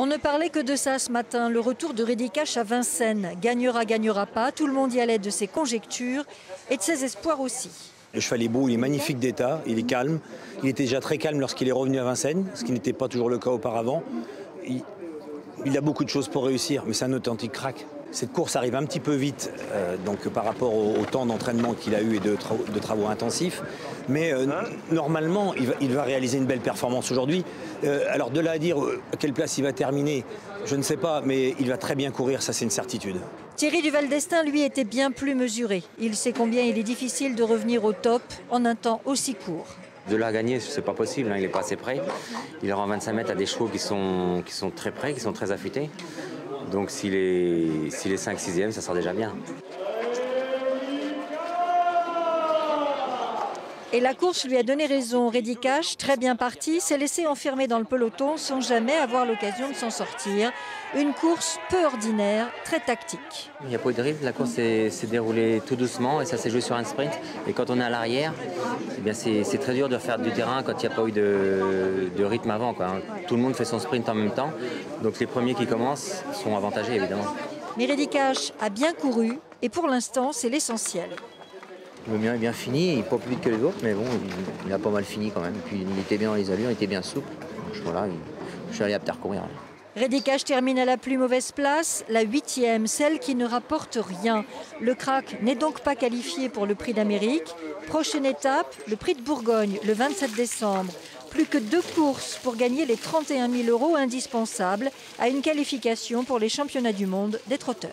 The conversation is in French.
On ne parlait que de ça ce matin, le retour de Reddy Cash à Vincennes. Gagnera, gagnera pas, tout le monde y allait de ses conjectures et de ses espoirs aussi. Le cheval est beau, il est magnifique d'état, il est calme. Il était déjà très calme lorsqu'il est revenu à Vincennes, ce qui n'était pas toujours le cas auparavant. Il a beaucoup de choses pour réussir, mais c'est un authentique crack. Cette course arrive un petit peu vite donc par rapport au temps d'entraînement qu'il a eu et de travaux intensifs. Mais normalement, il va réaliser une belle performance aujourd'hui. Alors de là à dire à quelle place il va terminer, je ne sais pas, mais il va très bien courir, ça c'est une certitude. Thierry Duval d'Estaing, lui, était bien plus mesuré. Il sait combien il est difficile de revenir au top en un temps aussi court. De là à gagner, c'est pas possible, hein, il n'est pas assez près. Il est en 25 mètres à des chevaux qui sont très près, qui sont très affûtés. Donc s'il est 5-6e, ça sera déjà bien. Et la course lui a donné raison. Reddy Cash, très bien parti, s'est laissé enfermer dans le peloton sans jamais avoir l'occasion de s'en sortir. Une course peu ordinaire, très tactique. Il n'y a pas eu de rythme, la course s'est déroulée tout doucement et ça s'est joué sur un sprint. Et quand on est à l'arrière, eh bien c'est très dur de faire du terrain quand il n'y a pas eu de rythme avant, quoi. Tout le monde fait son sprint en même temps, donc les premiers qui commencent sont avantagés évidemment. Mais Reddy Cash a bien couru et pour l'instant c'est l'essentiel. Le mien est bien fini, il n'est pas plus vite que les autres, mais bon, il a pas mal fini quand même. Et puis il était bien dans les allures, il était bien souple. Donc, voilà, je suis allé à recourir. Reddy Cash termine à la plus mauvaise place, la 8e, celle qui ne rapporte rien. Le crack n'est donc pas qualifié pour le Prix d'Amérique. Prochaine étape, le Prix de Bourgogne, le 27 décembre. Plus que 2 courses pour gagner les 31 000 € indispensables à une qualification pour les championnats du monde des trotteurs.